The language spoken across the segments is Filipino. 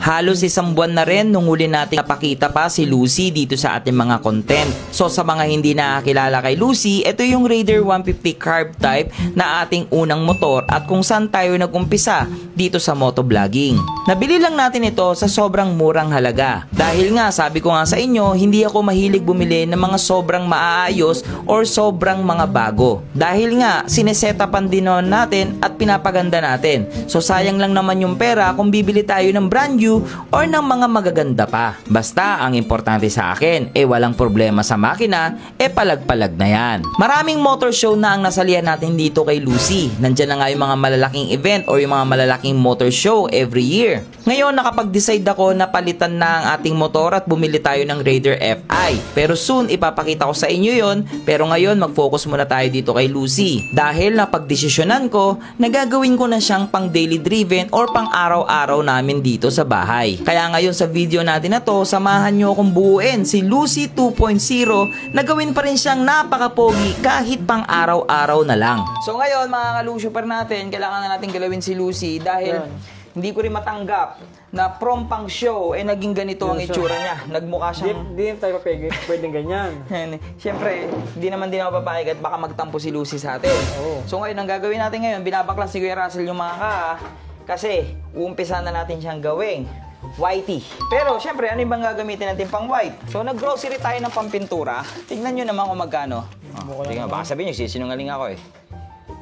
Halos isang buwan na rin nung huli nating napakita pa si Lucy dito sa ating mga content. So sa mga hindi nakakilala kay Lucy, ito yung Raider 150 carb type na ating unang motor at kung saan tayo nag-umpisa dito sa motovlogging. Nabili lang natin ito sa sobrang murang halaga. Dahil nga sabi ko nga sa inyo, hindi ako mahilig bumili ng mga sobrang maaayos or sobrang mga bago. Dahil nga sinesetapan din natin at pinapaganda natin. So sayang lang naman yung pera kung bibili tayo ng brand new or ng mga magaganda pa. Basta ang importante sa akin, walang problema sa makina, palag-palag na yan. Maraming motor show na ang nasalihan natin dito kay Lucy. Nandyan na nga yung mga malalaking event or yung mga malalaking motor show every year. Ngayon nakapag-decide ako na palitan na ang ating motor at bumili tayo ng Raider FI. Pero soon ipapakita ko sa inyo yon. Pero ngayon mag-focus muna tayo dito kay Lucy. Dahil napagdesisyonan ko na gagawin ko na siyang pang daily driven or pang araw-araw namin dito sa bahay. Kaya ngayon sa video natin na to, samahan nyo akong buuin si Lucy 2.0 na gawin pa rin siyang napakapogi kahit pang araw-araw na lang. So ngayon mga ka-Lucifer natin, kailangan na natin galawin si Lucy dahil hindi ko rin matanggap na from pang show naging ganito ang itsura niya. Nagmukha siyang... Hindi tayo pwedeng ganyan. Siyempre, hindi naman din ako papayag at baka magtampo si Lucy sa atin. So ngayon, ang gagawin natin ngayon, binabaklas si Kuya Russell yung mga kasi uumpisa na natin siyang gawing whitey. Pero syempre, ano yung bang gagamitin natin pang white? So nag-grocery tayo ng pampintura. Tignan nyo naman kung magkano. Tignan, baka sabihin nyo, sinungaling ako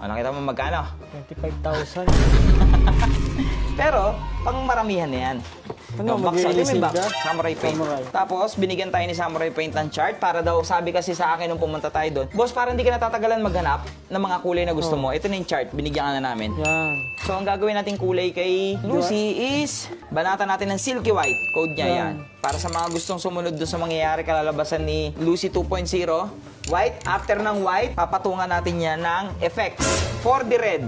nakita mo magkano? 25,000. Pero, pang maramihan na yan. Samurai paint. Tapos, binigyan tayo ni Samurai Paint ng chart para daw, sabi kasi sa akin nung pumunta tayo doon, boss, para hindi ka natatagalan maghanap ng mga kulay na gusto mo. Ito na yung chart, binigyan ka na namin. Yan. So, ang gagawin nating kulay kay Lucy is, banatan natin ng silky white. Code niya yan. Para sa mga gustong sumunod doon sa mangyayari kalalabasan ni Lucy 2.0, white. After ng white, papatungan natin yan ng effects. 4D red.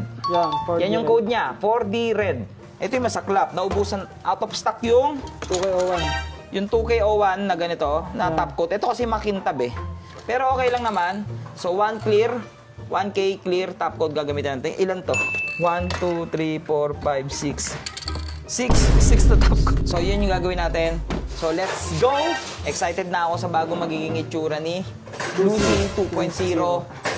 Yan yung code niya, 4D red. Ito yung masaklap. Naubusan, out of stock yung 2K01. Yung 2K01 na ganito, na top coat. Ito kasi makintab Pero okay lang naman. So 1 clear, 1K clear top coat gagamitin natin. Ilan to? 1, 2, 3, 4, 5, 6. 6 to top coat. So yun yung gagawin natin. So let's go! Excited na ako sa bagong magiging itsura ni Lucy 2.0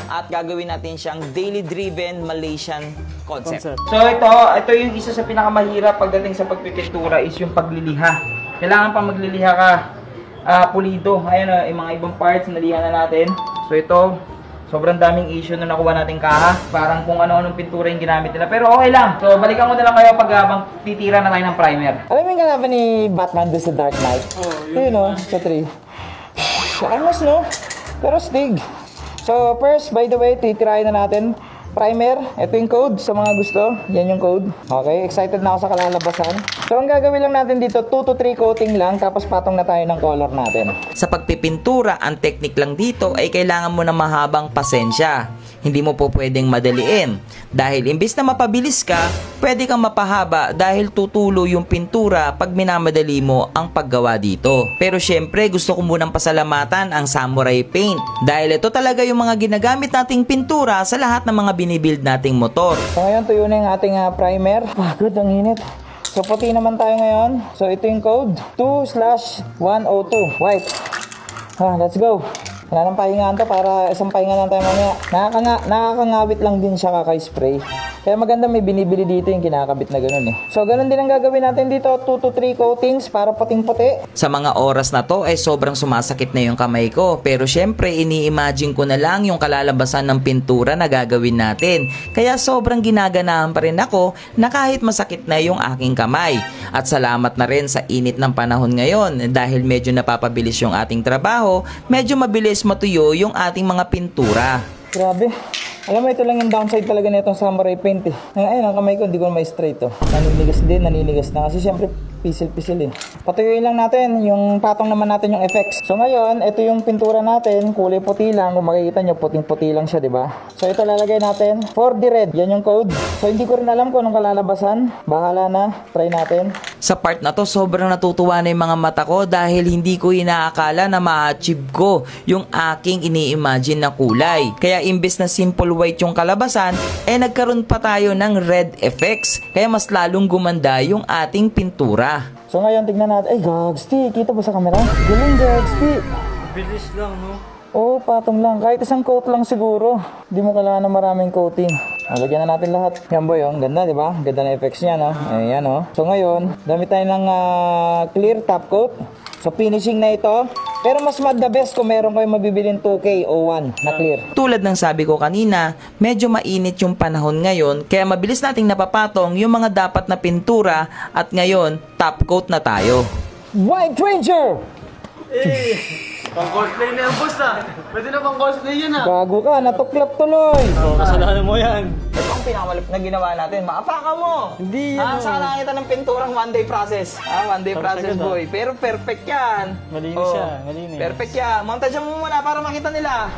at gagawin natin siyang daily driven Malaysian concept. So ito yung isa sa pinakamahirap pagdating sa pagpipintura is yung pagliliha. Kailangan pa magliliha ka pulido. Ayun yung mga ibang parts nalihan na natin. So ito, sobrang daming issue na nakuha natin kaha. Parang kung ano-anong pintura yung ginamit nila. Pero okay lang. So balikan ko na lang kayo pag habang titira na tayo ng primer. Alam mo yung kalaban ni Batman doon sa Dark Knight? Yun sa 3. Almost pero stig. So first, by the way, titirahin na natin primer. Ito yung code sa mga gusto. Yan yung code. Okay, excited na ako sa kalalabasan. So ang gagawin lang natin dito, 2 to 3 coating lang, tapos patong na tayo ng color natin. Sa pagpipintura, ang technique lang dito ay kailangan mo na mahabang pasensya. Hindi mo po pwedeng madaliin. Dahil imbis na mapabilis ka, pwede kang mapahaba dahil tutulo yung pintura pag minamadali mo ang paggawa dito. Pero syempre, gusto ko munang pasalamatan ang Samurai Paint. Dahil ito talaga yung mga ginagamit nating pintura sa lahat ng mga binibuild nating motor. So ngayon, tuyo na yung ating primer. Pagod, ang init. So puti naman tayo ngayon. So ito yung code, 2/102, white. Let's go. Wala nang pahingaan to para isang pahinga lang tayo mamaya. Nakakangawit lang din siya kaka-spray. Kaya maganda may binibili dito yung kinakabit na ganun So ganun din ang gagawin natin dito, 2 to 3 coatings para puting-puti. Sa mga oras na to ay sobrang sumasakit na yung kamay ko. Pero syempre ini-imagine ko na lang yung kalalabasan ng pintura na gagawin natin. Kaya sobrang ginaganahan pa rin ako na kahit masakit na yung aking kamay. At salamat na rin sa init ng panahon ngayon dahil medyo napapabilis yung ating trabaho, medyo mabilis matuyo yung ating mga pintura. Grabe. Alam mo, ito lang yung downside talaga na itong Samurai Paint Ayun, ang kamay ko, hindi ko na may straight naninigas na kasi syempre pisil-pisil Patuyuin lang natin yung patong naman natin yung effects. So ngayon, ito yung pintura natin, kulay puti lang. Kung makikita nyo, puting-puti lang siya, di ba? So ito lalagay natin, 4D red, yan yung code. So hindi ko rin alam kung anong kalalabasan. Bahala na, try natin. Sa part na to, sobrang natutuwa na yung mga mata ko dahil hindi ko inaakala na ma-achieve ko yung aking ini-imagine na kulay. Kaya imbes na simple white yung kalabasan, nagkaroon pa tayo ng red effects. Kaya mas lalong gumanda yung ating pintura. So ngayon, tignan natin. Ay, Gagsti, kita ba sa camera? Galing, Gagsti. Bilis lang, no? Oo, patong lang. Kahit isang coat lang siguro. Hindi mo kailangan ng maraming coating. Lagyan na natin lahat. Yan boy, ang ganda, di ba? Ganda na effects niya, no? Ayan, oh. So ngayon, gamit tayo ng clear top coat. So finishing na ito. Pero mas the best kung meron kayong mabibiling 2K o 1 na clear. Tulad ng sabi ko kanina, medyo mainit yung panahon ngayon, kaya mabilis nating napapatong yung mga dapat na pintura at ngayon, top coat na tayo. White Ranger! Pang cosplay na yung boss ah. Pwede na pang cosplay yan ah. Bago ka, natuklap tuloy! Kasalanan mo yan. Ito ang pinakamalap na ginawa natin. Maapaka mo! Hindi Ah, saan nakita ng pinturang one-day process? Ah, one-day Tapos process, agad, boy. Pero perfect yan. Malinis siya, malinis. Perfect yan. Montage mo muna para makita nila.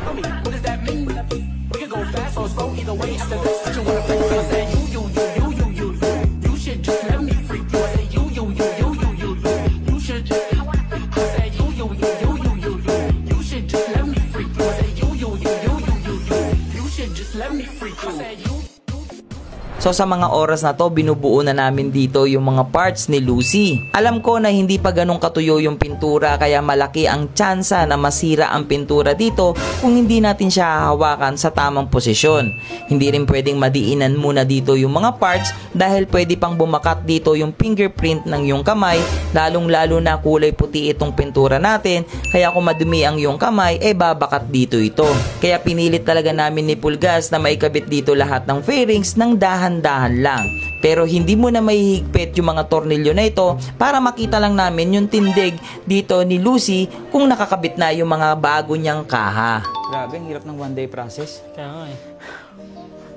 So sa mga oras na to, binubuo na namin dito yung mga parts ni Lucy. Alam ko na hindi pa ganun katuyo yung pintura, kaya malaki ang tsansa na masira ang pintura dito kung hindi natin siya hahawakan sa tamang posisyon. Hindi rin pwedeng madiinan muna dito yung mga parts dahil pwede pang bumakat dito yung fingerprint ng yung kamay, lalong lalo na kulay puti itong pintura natin, kaya kung madumi ang yung kamay, babakat dito ito. Kaya pinilit talaga namin ni Pulgas na maikabit dito lahat ng fairings ng dahan-dahan lang. Pero hindi mo na mahihigpit yung mga tornilyo na ito para makita lang namin yung tindig dito ni Lucy kung nakakabit na yung mga bago niyang kaha. Grabe, ang hirap ng one-day process. Kaya nga eh.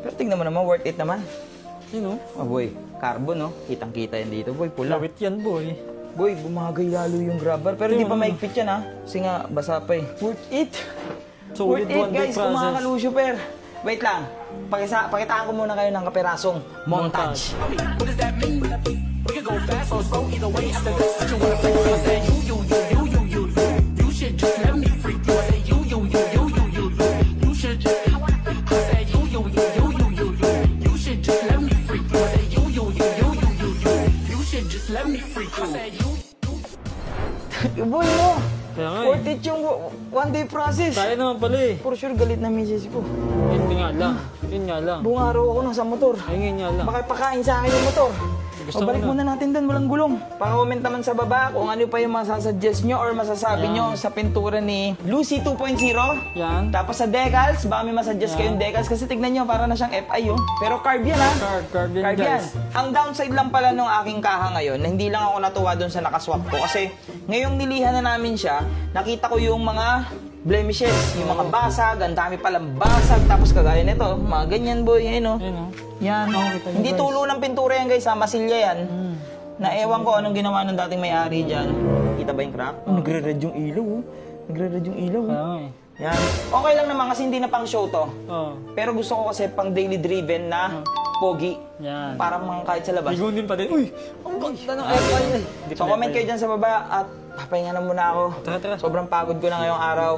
Pero tingnan mo naman, worth it naman. Yun oh. Oh boy, carbon no? Kitang-kita yan dito, boy. Pula. Lawit yan boy. Boy, bumagay lalo yung grabber. Pero hindi pa maigpit yan ha. Kasi nga, basa pa eh. Worth it! Solid Worth it one-day guys, kung mga process. kalusyuper. Wait lang, pakitaan ko muna kayo ng kapirasong montage. Boy mo! Kaya nga Worth eh. it yung one-day process. Kaya naman pala eh. For sure, galit na misis ko. Yun nga lang. Yun nga lang. Buong araw ako nasa motor. Ayun nga lang. Baka pakain sa akin yung motor. Gusto Balik mo muna natin doon, walang gulong. Paka-comment naman sa baba kung ano pa yung masasuggest nyo or masasabi nyo sa pintura ni Lucy 2.0. Yan. Tapos sa decals, baka may masuggest kayong decals kasi tignan nyo, para na siyang FI oh. Pero carb yan ha. Carb yan guys. Ang downside lang pala nung aking kaha ngayon, na hindi lang ako natuwa doon sa nakaswap ko. Kasi ngayong nilihan na namin siya, nakita ko yung mga blemishes, yung mga basag, ang dami palang basag. Tapos kagaya nito, mga ganyan boy, ayun oh. Ayun oh. Yan. Hindi tulo ng pintura yan guys, ha? Masilya yan. Na ewan ko anong ginawa ng dating may-ari dyan. Kita ba yung crack? Nagre-red yung ilaw. Nagre-red yung ilaw. Kaya nga eh. Yan. Okay lang naman kasi hindi na pang show to. Oh. Pero gusto ko kasi pang daily driven na pogi. Yan. Para mga kahit sa labas. Bigon din pa din. Uy! Ang ganda ng FI. So comment kayo dyan sa baba at papahinga na muna ako. Tara, tara. Sobrang pagod ko na ngayong araw.